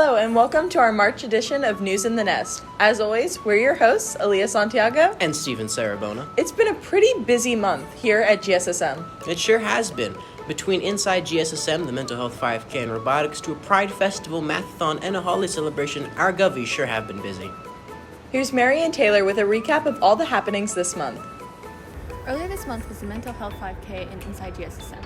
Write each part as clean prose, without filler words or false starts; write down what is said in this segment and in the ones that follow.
Hello and welcome to our March edition of News in the Nest. As always, we're your hosts, Aaliyah Santiago and Steven Sarabona. It's been a pretty busy month here at GSSM. It sure has been. Between Inside GSSM, the Mental Health 5K and Robotics, to a Pride Festival, Mathathon, and a Holi celebration, our Govies sure have been busy. Here's Mary and Taylor with a recap of all the happenings this month. Earlier this month was the Mental Health 5K and Inside GSSM.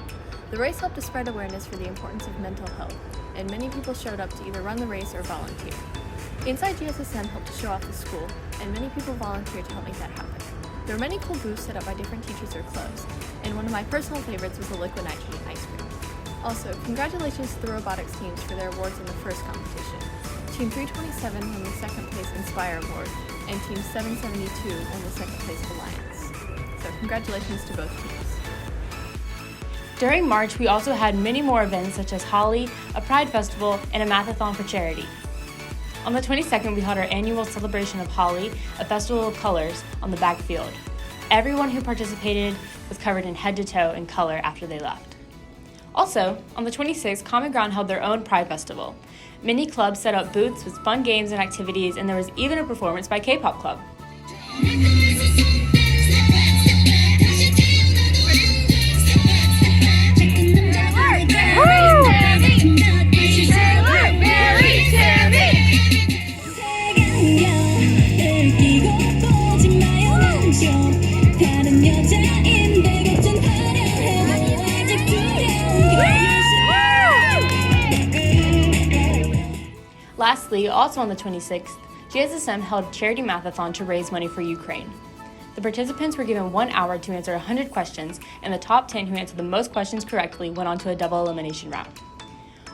The race helped to spread awareness for the importance of mental health, and many people showed up to either run the race or volunteer. Inside GSSM helped to show off the school, and many people volunteered to help make that happen. There were many cool booths set up by different teachers or clubs, and one of my personal favorites was the liquid nitrogen ice cream. Also, congratulations to the robotics teams for their awards in the first competition. Team 327 won the second place Inspire Award, and Team 772 won the second place Alliance. So congratulations to both teams. During March, we also had many more events such as Holi, a Pride Festival, and a Mathathon for charity. On the 22nd, we held our annual celebration of Holi, a festival of colors, on the backfield. Everyone who participated was covered in head to toe in color after they left. Also, on the 26th, Common Ground held their own Pride Festival. Many clubs set up booths with fun games and activities, and there was even a performance by K-pop Club. Lastly, also on the 26th, GSSM held a charity mathathon to raise money for Ukraine. The participants were given 1 hour to answer 100 questions, and the top 10 who answered the most questions correctly went on to a double elimination round.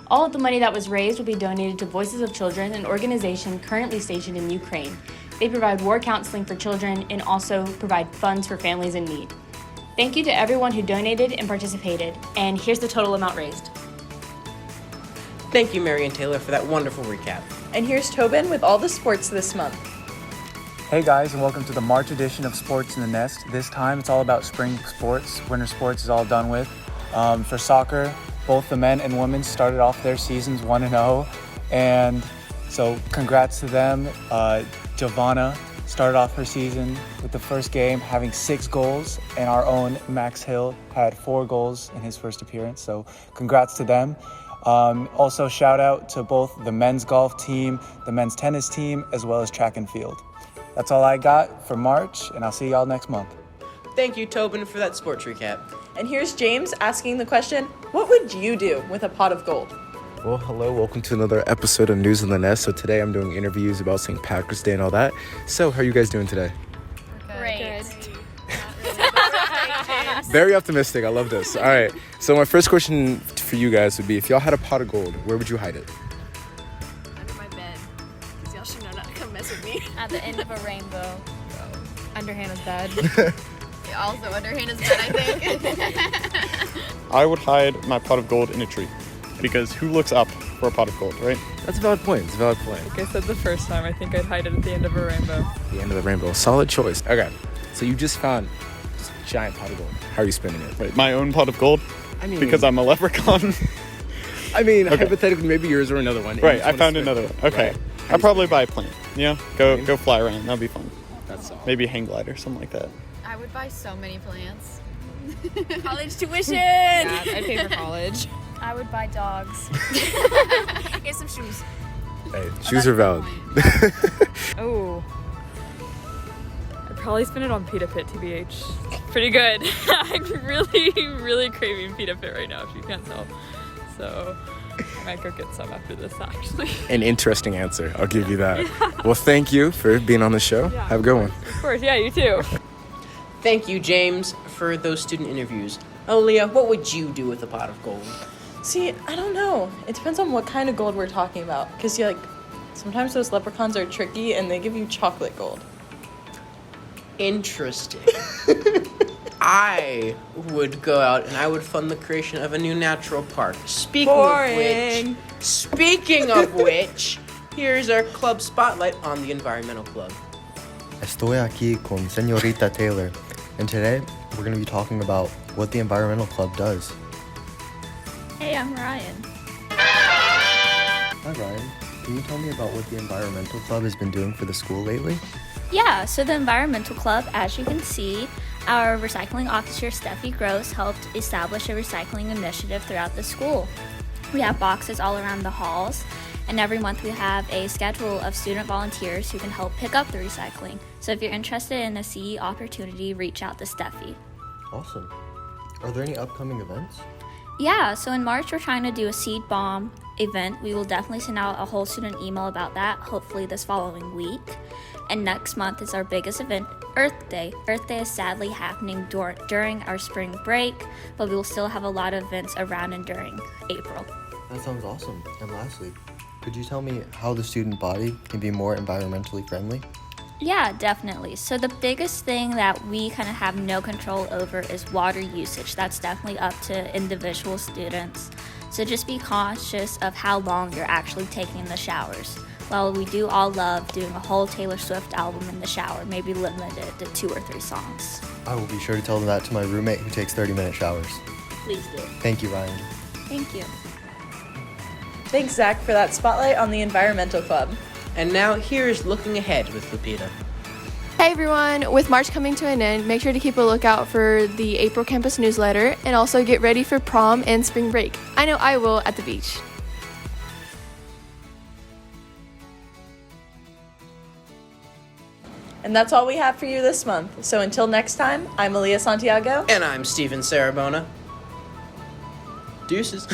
All of the money that was raised will be donated to Voices of Children, an organization currently stationed in Ukraine. They provide war counseling for children and also provide funds for families in need. Thank you to everyone who donated and participated, and here's the total amount raised. Thank you, Mary and Taylor, for that wonderful recap. And here's Tobin with all the sports this month. Hey guys, and welcome to the March edition of Sports in the Nest. This time it's all about spring sports. Winter sports is all done with. For soccer, both the men and women started off their seasons 1-0, and so congrats to them. Giovanna started off her season with the first game having 6 goals, and our own Max Hill had 4 goals in his first appearance, so congrats to them. Also shout out to both the men's golf team, the men's tennis team, as well as track and field. That's all I got for March, and I'll see y'all next month. Thank you, Tobin, for that sports recap. And here's James asking the question, what would you do with a pot of gold? Well, hello, welcome to another episode of News in the Nest. So today I'm doing interviews about St. Patrick's Day and all that. So how are you guys doing today? Great. Very optimistic, I love this. All right, so my first question for you guys would be, if y'all had a pot of gold, where would you hide it? Under my bed, because y'all should know not to come mess with me. At the end of a rainbow. Under Hannah's bed. Also under Hannah's bed, I think. I would hide my pot of gold in a tree, because who looks up for a pot of gold, right? That's a valid point, it's a valid point. Like I said the first time, I think I'd hide it at the end of a rainbow. The end of the rainbow, solid choice. Okay, so you just found this giant pot of gold. How are you spending it? Wait, my own pot of gold? I mean, because I'm a leprechaun? okay. Hypothetically, maybe yours or another one. Right, I found another one. Okay. Right. I'd probably buy a plane. Yeah, go fly around. That'd be fun. That's all. Maybe a hang glider, something like that. I would buy so many plants. College tuition! Yeah, I'd pay for college. I would buy dogs. Here's some shoes. Hey, shoes are valid. Oh. I'd probably spend it on pita pit, TBH. Pretty good. I'm really craving pita pit right now, if you can't tell. So I might go get some after this, actually. An interesting answer, I'll give you that. Yeah. Well, thank you for being on the show. Yeah, have a good one. Of course, yeah, you too. Thank you, James, for those student interviews. Aaliyah, what would you do with a pot of gold? See, I don't know. It depends on what kind of gold we're talking about. Because sometimes those leprechauns are tricky and they give you chocolate gold. Interesting. I would go out and I would fund the creation of a new natural park. Speaking of which, here's our club spotlight on the Environmental Club. Estoy aquí con Señorita Taylor, and today we're going to be talking about what the Environmental Club does. Hey, I'm Ryan. Hi, Ryan. can you tell me about what the Environmental Club has been doing for the school lately? Yeah, so the Environmental Club, as you can see, our recycling officer, Steffi Gross, helped establish a recycling initiative throughout the school. We have boxes all around the halls, and every month we have a schedule of student volunteers who can help pick up the recycling. So if you're interested in a CE opportunity, reach out to Steffi. Awesome. Are there any upcoming events? Yeah, so in March we're trying to do a seed bomb event. We will definitely send out a whole student email about that, hopefully this following week. And next month is our biggest event, Earth Day. Earth Day is sadly happening during our spring break, but we will still have a lot of events around and during April. That sounds awesome. And lastly, could you tell me how the student body can be more environmentally friendly? Yeah, definitely. So the biggest thing that we kind of have no control over is water usage. That's definitely up to individual students. So just be cautious of how long you're actually taking the showers. While we do all love doing a whole Taylor Swift album in the shower, maybe limited to 2 or 3 songs. I will be sure to tell that to my roommate who takes 30-minute showers. Please do. Thank you, Ryan. Thank you. Thanks, Zach, for that spotlight on the Environmental Club. And now here's Looking Ahead with Lupita. Hey everyone, with March coming to an end, make sure to keep a lookout for the April campus newsletter and also get ready for prom and spring break. I know I will at the beach. And that's all we have for you this month. So until next time, I'm Aaliyah Santiago. And I'm Steven Sarabona. Deuces.